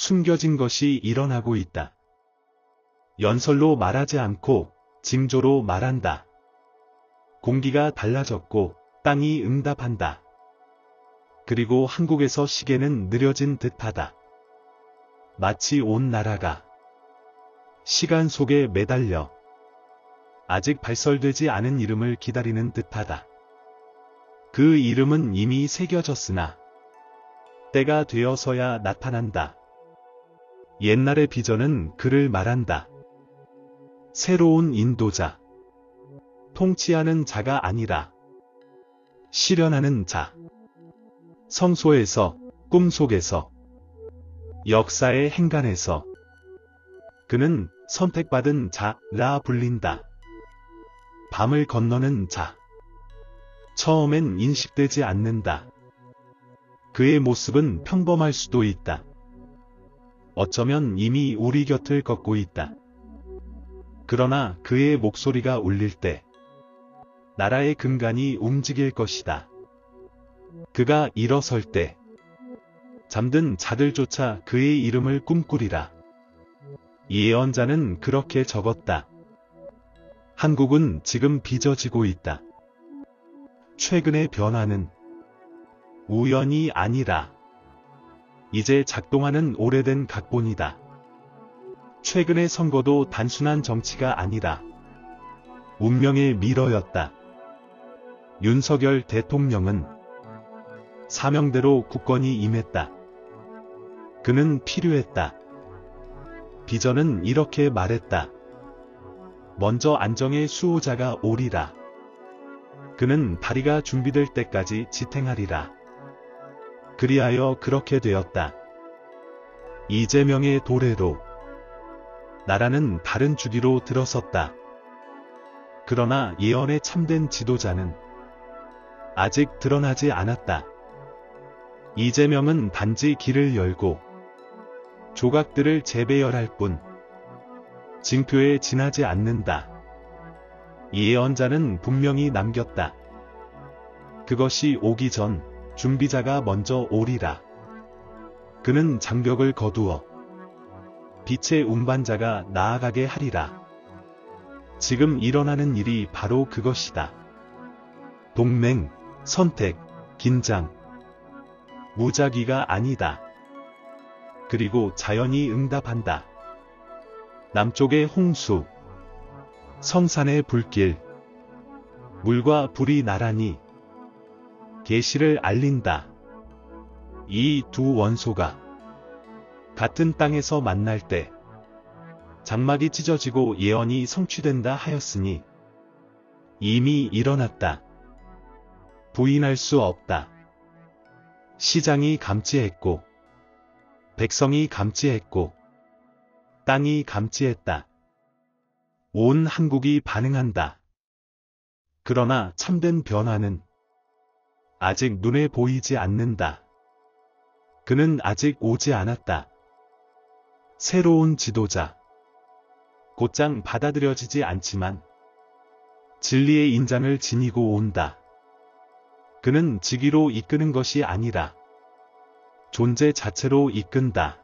숨겨진 것이 일어나고 있다. 연설로 말하지 않고 징조로 말한다. 공기가 달라졌고 땅이 응답한다. 그리고 한국에서 시계는 느려진 듯하다. 마치 온 나라가 시간 속에 매달려 아직 발설되지 않은 이름을 기다리는 듯하다. 그 이름은 이미 새겨졌으나 때가 되어서야 나타난다. 옛날의 비전은 그를 말한다. 새로운 인도자. 통치하는 자가 아니라 실현하는 자. 성소에서, 꿈속에서, 역사의 행간에서 그는 선택받은 자라 불린다. 밤을 건너는 자. 처음엔 인식되지 않는다. 그의 모습은 평범할 수도 있다. 어쩌면 이미 우리 곁을 걷고 있다. 그러나 그의 목소리가 울릴 때 나라의 근간이 움직일 것이다. 그가 일어설 때 잠든 자들조차 그의 이름을 꿈꾸리라. 예언자는 그렇게 적었다. 한국은 지금 빚어지고 있다. 최근의 변화는 우연이 아니라 이제 작동하는 오래된 각본이다. 최근의 선거도 단순한 정치가 아니라 운명의 미러였다. 윤석열 대통령은 사명대로 국권이 임했다. 그는 필요했다. 비전은 이렇게 말했다. 먼저 안정의 수호자가 오리라. 그는 다리가 준비될 때까지 지탱하리라. 그리하여 그렇게 되었다. 이재명의 도래로 나라는 다른 주기로 들어섰다. 그러나 예언의 참된 지도자는 아직 드러나지 않았다. 이재명은 단지 길을 열고 조각들을 재배열할 뿐 징표에 지나지 않는다. 예언자는 분명히 남겼다. 그것이 오기 전 준비자가 먼저 오리라. 그는 장벽을 거두어 빛의 운반자가 나아가게 하리라. 지금 일어나는 일이 바로 그것이다. 동맹, 선택, 긴장. 무작위가 아니다. 그리고 자연이 응답한다. 남쪽의 홍수, 성산의 불길, 물과 불이 나란히 계시를 알린다. 이 두 원소가 같은 땅에서 만날 때 장막이 찢어지고 예언이 성취된다 하였으니 이미 일어났다. 부인할 수 없다. 시장이 감지했고 백성이 감지했고 땅이 감지했다. 온 한국이 반응한다. 그러나 참된 변화는 아직 눈에 보이지 않는다. 그는 아직 오지 않았다. 새로운 지도자. 곧장 받아들여지지 않지만 진리의 인장을 지니고 온다. 그는 직위로 이끄는 것이 아니라 존재 자체로 이끈다.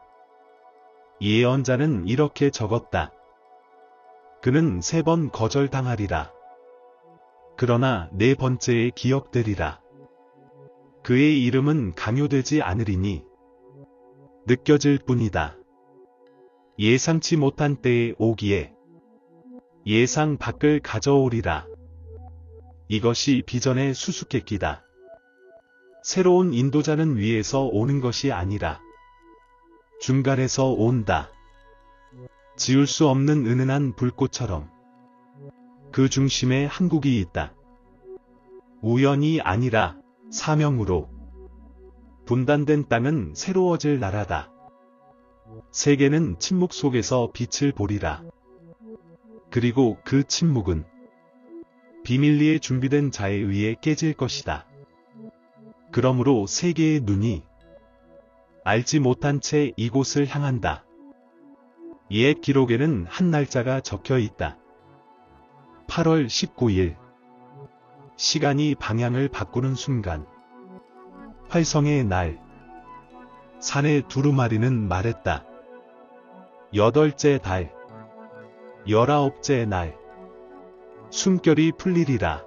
예언자는 이렇게 적었다. 그는 3번 거절당하리라. 그러나 4번째에 기억되리라. 그의 이름은 강요되지 않으리니 느껴질 뿐이다. 예상치 못한 때에 오기에 예상 밖을 가져오리라. 이것이 비전의 수수께끼다. 새로운 인도자는 위에서 오는 것이 아니라 중간에서 온다. 지울 수 없는 은은한 불꽃처럼 그 중심에 한국이 있다. 우연이 아니라 사명으로 분단된 땅은 새로워질 나라다. 세계는 침묵 속에서 빛을 보리라. 그리고 그 침묵은 비밀리에 준비된 자에 의해 깨질 것이다. 그러므로 세계의 눈이 알지 못한 채 이곳을 향한다. 옛 기록에는 한 날짜가 적혀 있다. 8월 19일. 시간이 방향을 바꾸는 순간. 활성의 날. 산의 두루마리는 말했다. 8째 달, 19째 날, 숨결이 풀리리라.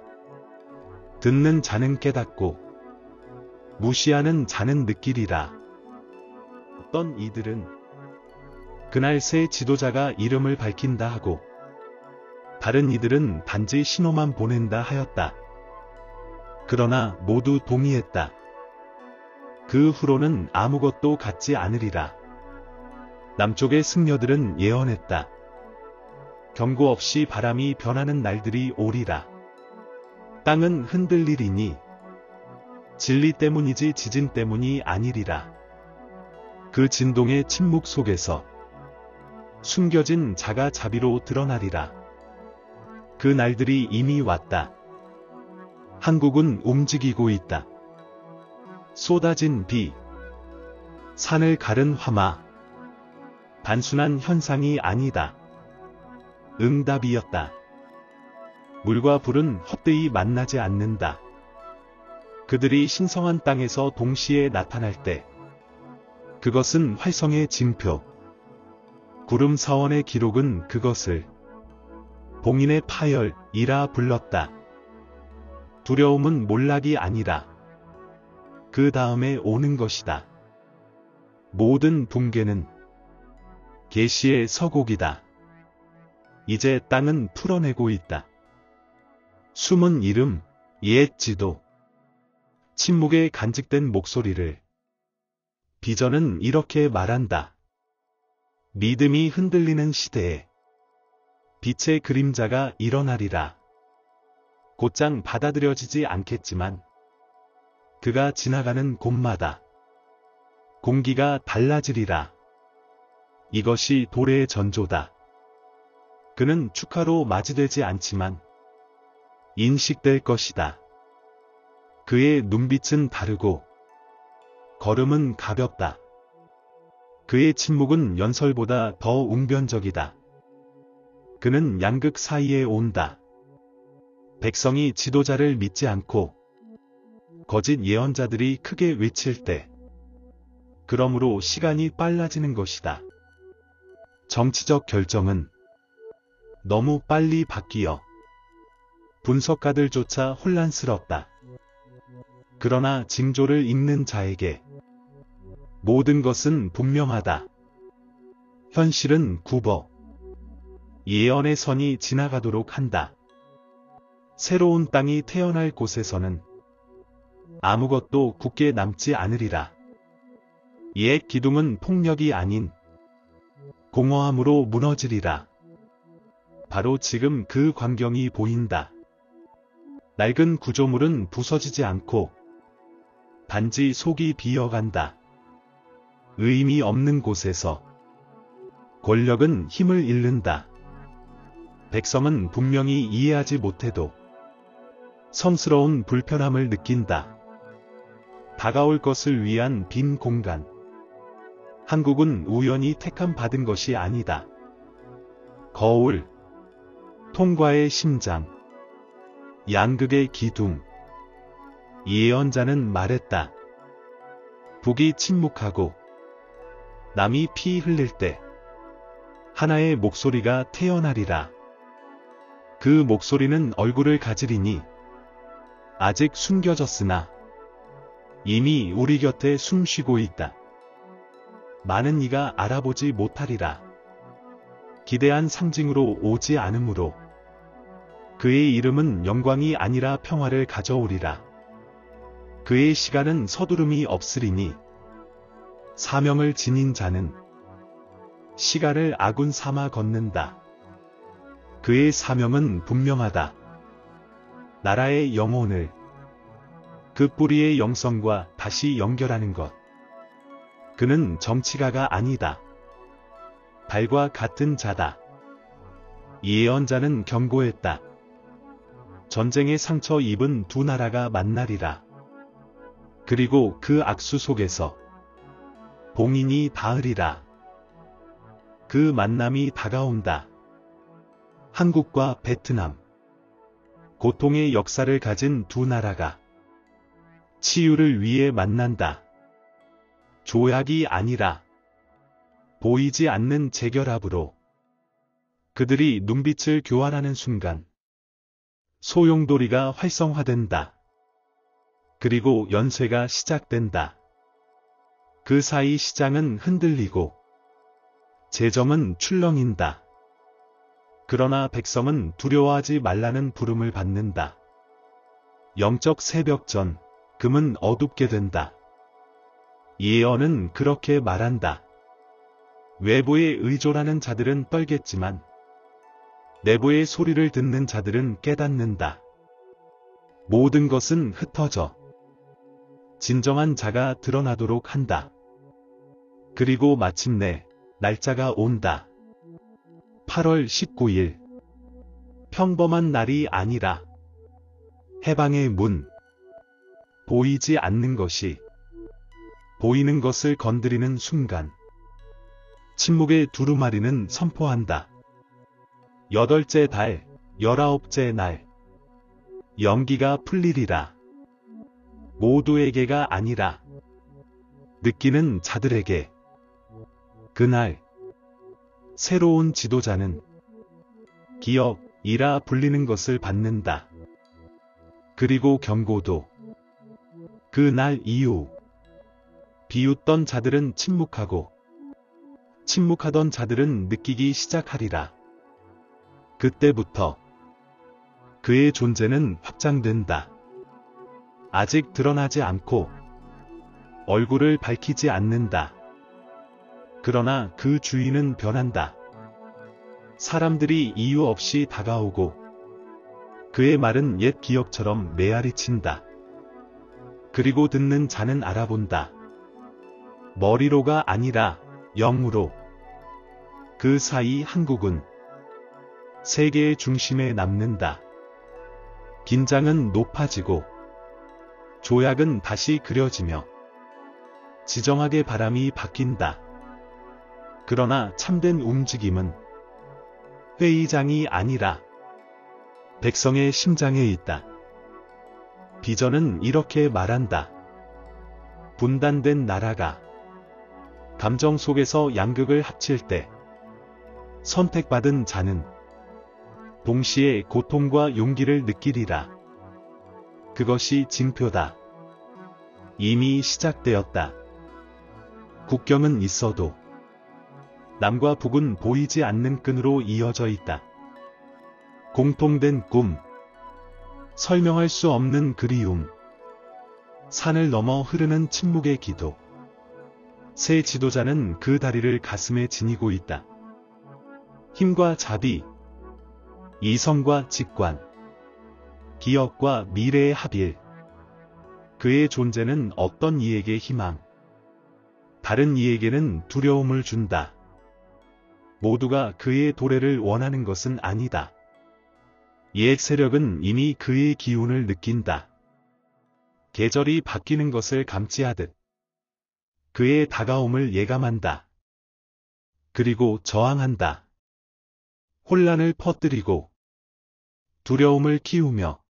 듣는 자는 깨닫고, 무시하는 자는 느끼리라. 어떤 이들은 그날 새 지도자가 이름을 밝힌다 하고, 다른 이들은 단지 신호만 보낸다 하였다. 그러나 모두 동의했다. 그 후로는 아무것도 같지 않으리라. 남쪽의 승려들은 예언했다. 경고 없이 바람이 변하는 날들이 오리라. 땅은 흔들리리니 진리 때문이지 지진 때문이 아니리라. 그 진동의 침묵 속에서 숨겨진 자가 자비로 드러나리라. 그 날들이 이미 왔다. 한국은 움직이고 있다. 쏟아진 비, 산을 가른 화마, 단순한 현상이 아니다. 응답이었다. 물과 불은 헛되이 만나지 않는다. 그들이 신성한 땅에서 동시에 나타날 때, 그것은 활성의 징표. 구름 사원의 기록은 그것을 봉인의 파열이라 불렀다. 두려움은 몰락이 아니라 그 다음에 오는 것이다. 모든 붕괴는 계시의 서곡이다. 이제 땅은 풀어내고 있다. 숨은 이름, 옛 지도, 침묵에 간직된 목소리를 비전은 이렇게 말한다. 믿음이 흔들리는 시대에 빛의 그림자가 일어나리라. 곧장 받아들여지지 않겠지만 그가 지나가는 곳마다 공기가 달라지리라. 이것이 도래의 전조다. 그는 축하로 맞이되지 않지만 인식될 것이다. 그의 눈빛은 다르고 걸음은 가볍다. 그의 침묵은 연설보다 더 웅변적이다. 그는 양극 사이에 온다. 백성이 지도자를 믿지 않고 거짓 예언자들이 크게 외칠 때, 그러므로 시간이 빨라지는 것이다. 정치적 결정은 너무 빨리 바뀌어 분석가들조차 혼란스럽다. 그러나 징조를 읽는 자에게 모든 것은 분명하다. 현실은 굽어 예언의 선이 지나가도록 한다. 새로운 땅이 태어날 곳에서는 아무것도 굳게 남지 않으리라. 옛 기둥은 폭력이 아닌 공허함으로 무너지리라. 바로 지금 그 광경이 보인다. 낡은 구조물은 부서지지 않고 단지 속이 비어간다. 의미 없는 곳에서 권력은 힘을 잃는다. 백성은 분명히 이해하지 못해도 성스러운 불편함을 느낀다. 다가올 것을 위한 빈 공간. 한국은 우연히 택함 받은 것이 아니다. 거울, 통과의 심장, 양극의 기둥. 예언자는 말했다. 북이 침묵하고 남이 피 흘릴 때 하나의 목소리가 태어나리라. 그 목소리는 얼굴을 가지리니 아직 숨겨졌으나 이미 우리 곁에 숨쉬고 있다. 많은 이가 알아보지 못하리라. 기대한 상징으로 오지 않으므로 그의 이름은 영광이 아니라 평화를 가져오리라. 그의 시간은 서두름이 없으리니 사명을 지닌 자는 시간을 아군 삼아 걷는다. 그의 사명은 분명하다. 나라의 영혼을 그 뿌리의 영성과 다시 연결하는 것. 그는 정치가가 아니다. 달과 같은 자다. 예언자는 경고했다. 전쟁의 상처 입은 두 나라가 만나리라. 그리고 그 악수 속에서 봉인이 닿으리라. 그 만남이 다가온다. 한국과 베트남. 고통의 역사를 가진 두 나라가 치유를 위해 만난다. 조약이 아니라 보이지 않는 재결합으로 그들이 눈빛을 교환하는 순간 소용돌이가 활성화된다. 그리고 연쇄가 시작된다. 그 사이 시장은 흔들리고 재정은 출렁인다. 그러나 백성은 두려워하지 말라는 부름을 받는다. 영적 새벽 전, 금은 어둡게 된다. 예언은 그렇게 말한다. 외부에 의존하는 자들은 떨겠지만 내부의 소리를 듣는 자들은 깨닫는다. 모든 것은 흩어져 진정한 자가 드러나도록 한다. 그리고 마침내 날짜가 온다. 8월 19일. 평범한 날이 아니라 해방의 문. 보이지 않는 것이 보이는 것을 건드리는 순간 침묵의 두루마리는 선포한다. 8째 달, 19째 날. 연기가 풀리리라. 모두에게가 아니라 느끼는 자들에게. 그날 새로운 지도자는 기억이라 불리는 것을 받는다. 그리고 경고도. 그날 이후 비웃던 자들은 침묵하고 침묵하던 자들은 느끼기 시작하리라. 그때부터 그의 존재는 확장된다. 아직 드러나지 않고 얼굴을 밝히지 않는다. 그러나 그 주인은 변한다. 사람들이 이유 없이 다가오고 그의 말은 옛 기억처럼 메아리친다. 그리고 듣는 자는 알아본다. 머리로가 아니라 영으로. 그 사이 한국은 세계의 중심에 남는다. 긴장은 높아지고 조약은 다시 그려지며 지정하게 바람이 바뀐다. 그러나 참된 움직임은 회의장이 아니라 백성의 심장에 있다. 비전은 이렇게 말한다. 분단된 나라가 감정 속에서 양극을 합칠 때 선택받은 자는 동시에 고통과 용기를 느끼리라. 그것이 징표다. 이미 시작되었다. 국경은 있어도 남과 북은 보이지 않는 끈으로 이어져 있다. 공통된 꿈, 설명할 수 없는 그리움, 산을 넘어 흐르는 침묵의 기도. 새 지도자는 그 다리를 가슴에 지니고 있다. 힘과 자비, 이성과 직관, 기억과 미래의 합일. 그의 존재는 어떤 이에게 희망, 다른 이에게는 두려움을 준다. 모두가 그의 도래를 원하는 것은 아니다. 옛 세력은 이미 그의 기운을 느낀다. 계절이 바뀌는 것을 감지하듯 그의 다가옴을 예감한다. 그리고 저항한다. 혼란을 퍼뜨리고 두려움을 키우며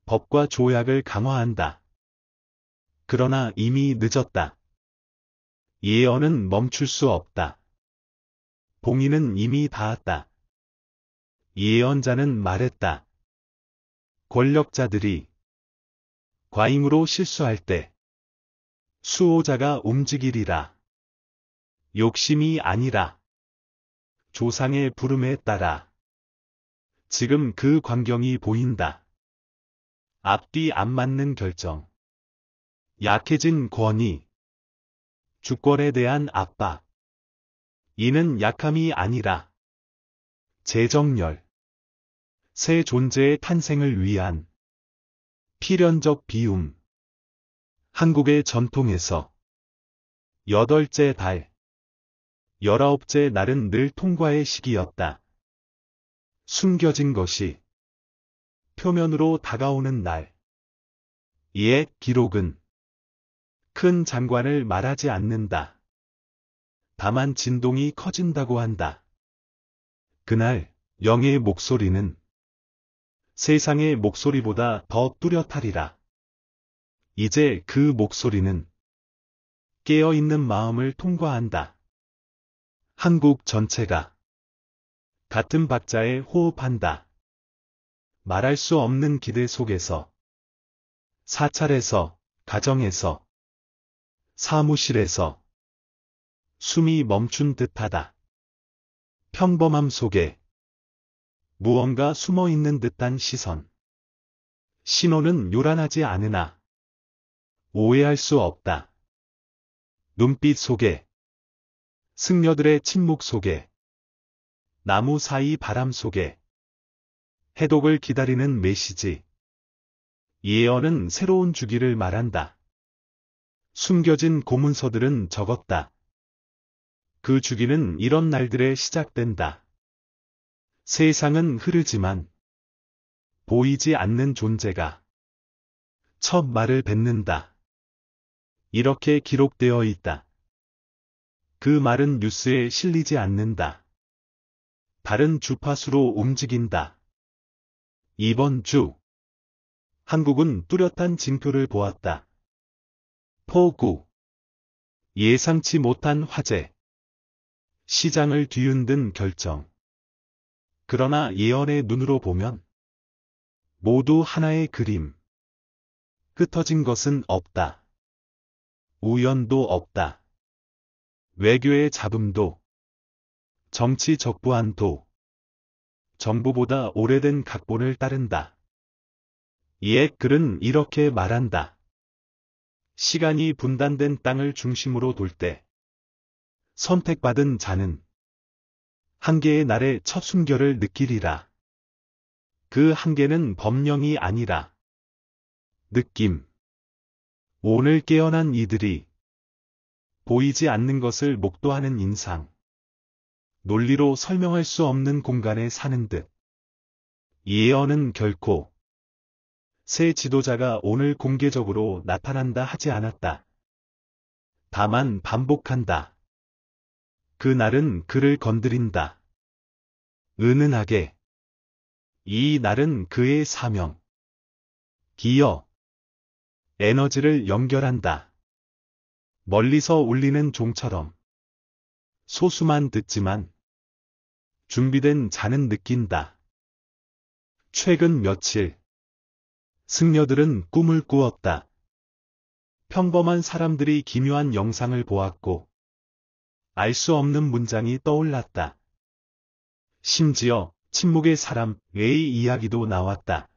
법과 조약을 강화한다. 그러나 이미 늦었다. 예언은 멈출 수 없다. 봉인은 이미 닿았다. 예언자는 말했다. 권력자들이 과잉으로 실수할 때 수호자가 움직이리라. 욕심이 아니라 조상의 부름에 따라. 지금 그 광경이 보인다. 앞뒤 안 맞는 결정. 약해진 권위. 주권에 대한 압박. 이는 약함이 아니라 재정렬. 새 존재의 탄생을 위한 필연적 비움. 한국의 전통에서 8째 달, 19째 날은 늘 통과의 시기였다. 숨겨진 것이 표면으로 다가오는 날. 옛 기록은 큰 장관을 말하지 않는다. 다만 진동이 커진다고 한다. 그날 영의 목소리는 세상의 목소리보다 더 뚜렷하리라. 이제 그 목소리는 깨어있는 마음을 통과한다. 한국 전체가 같은 박자에 호흡한다. 말할 수 없는 기대 속에서 사찰에서, 가정에서, 사무실에서 숨이 멈춘 듯하다. 평범함 속에 무언가 숨어 있는 듯한 시선. 신호는 요란하지 않으나 오해할 수 없다. 눈빛 속에, 승려들의 침묵 속에, 나무 사이 바람 속에 해독을 기다리는 메시지. 예언은 새로운 주기를 말한다. 숨겨진 고문서들은 적었다. 그 주기는 이런 날들에 시작된다. 세상은 흐르지만 보이지 않는 존재가 첫 말을 뱉는다. 이렇게 기록되어 있다. 그 말은 뉴스에 실리지 않는다. 다른 주파수로 움직인다. 이번 주 한국은 뚜렷한 징표를 보았다. 폭우, 예상치 못한 화재, 시장을 뒤흔든 결정. 그러나 예언의 눈으로 보면 모두 하나의 그림. 흩어진 것은 없다. 우연도 없다. 외교의 잡음도, 정치 적부한도, 정부보다 오래된 각본을 따른다. 옛 글은 이렇게 말한다. 시간이 분단된 땅을 중심으로 돌 때 선택받은 자는 한계의 날의 첫 순결을 느끼리라. 그 한계는 법령이 아니라 느낌. 오늘 깨어난 이들이 보이지 않는 것을 목도하는 인상. 논리로 설명할 수 없는 공간에 사는 듯. 예언은 결코 새 지도자가 오늘 공개적으로 나타난다 하지 않았다. 다만 반복한다. 그날은 그를 건드린다. 은은하게. 이 날은 그의 사명, 기여, 에너지를 연결한다. 멀리서 울리는 종처럼. 소수만 듣지만 준비된 자는 느낀다. 최근 며칠 승려들은 꿈을 꾸었다. 평범한 사람들이 기묘한 영상을 보았고 알 수 없는 문장이 떠올랐다. 심지어 침묵의 사람의 이야기도 나왔다.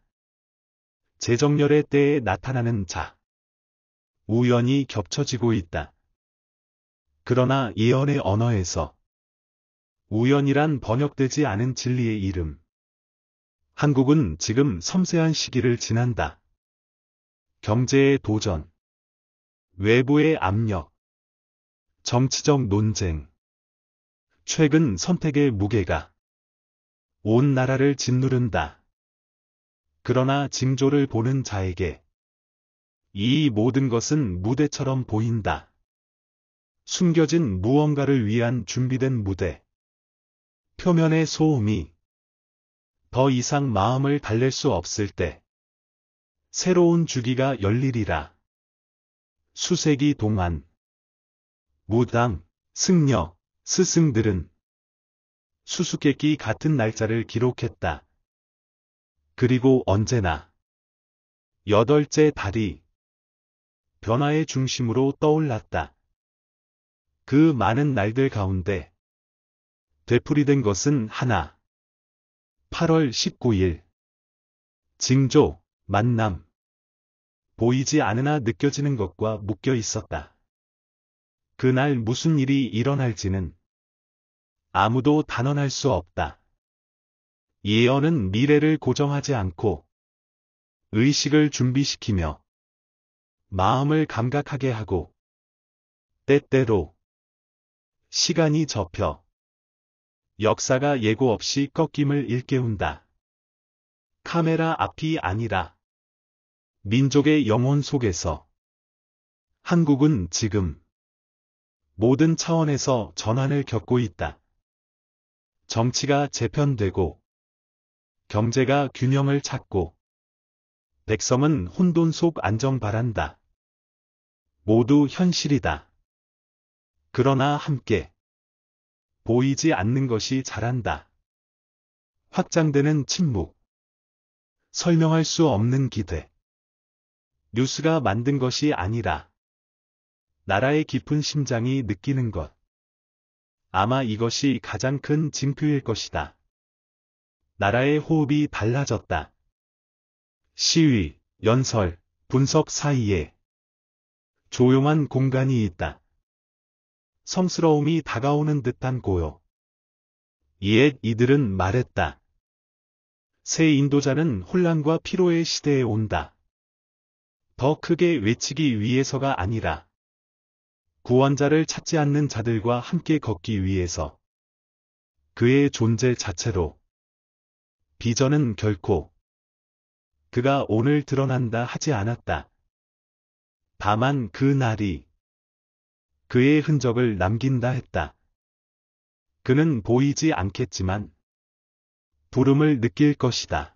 재정렬의 때에 나타나는 자. 우연히 겹쳐지고 있다. 그러나 예언의 언어에서 우연이란 번역되지 않은 진리의 이름. 한국은 지금 섬세한 시기를 지난다. 경제의 도전, 외부의 압력, 정치적 논쟁. 최근 선택의 무게가 온 나라를 짓누른다. 그러나 징조를 보는 자에게 이 모든 것은 무대처럼 보인다. 숨겨진 무언가를 위한 준비된 무대. 표면의 소음이 더 이상 마음을 달랠 수 없을 때 새로운 주기가 열리리라. 수세기 동안 무당, 승려, 스승들은 수수께끼 같은 날짜를 기록했다. 그리고 언제나 여덟째 달이 변화의 중심으로 떠올랐다. 그 많은 날들 가운데 되풀이된 것은 하나. 8월 19일. 징조, 만남. 보이지 않으나 느껴지는 것과 묶여 있었다. 그날 무슨 일이 일어날지는 아무도 단언할 수 없다. 예언은 미래를 고정하지 않고 의식을 준비시키며 마음을 감각하게 하고 때때로 시간이 접혀 역사가 예고 없이 꺾임을 일깨운다. 카메라 앞이 아니라 민족의 영혼 속에서 한국은 지금 모든 차원에서 전환을 겪고 있다. 정치가 재편되고 경제가 균형을 찾고 백성은 혼돈 속 안정 바란다. 모두 현실이다. 그러나 함께 보이지 않는 것이 잘한다. 확장되는 침묵. 설명할 수 없는 기대. 뉴스가 만든 것이 아니라 나라의 깊은 심장이 느끼는 것. 아마 이것이 가장 큰 징표일 것이다. 나라의 호흡이 달라졌다. 시위, 연설, 분석 사이에 조용한 공간이 있다. 성스러움이 다가오는 듯한 고요. 옛 이들은 말했다. 새 인도자는 혼란과 피로의 시대에 온다. 더 크게 외치기 위해서가 아니라 구원자를 찾지 않는 자들과 함께 걷기 위해서. 그의 존재 자체로. 비전은 결코 그가 오늘 드러난다 하지 않았다. 다만 그 날이 그의 흔적을 남긴다 했다. 그는 보이지 않겠지만 부름을 느낄 것이다.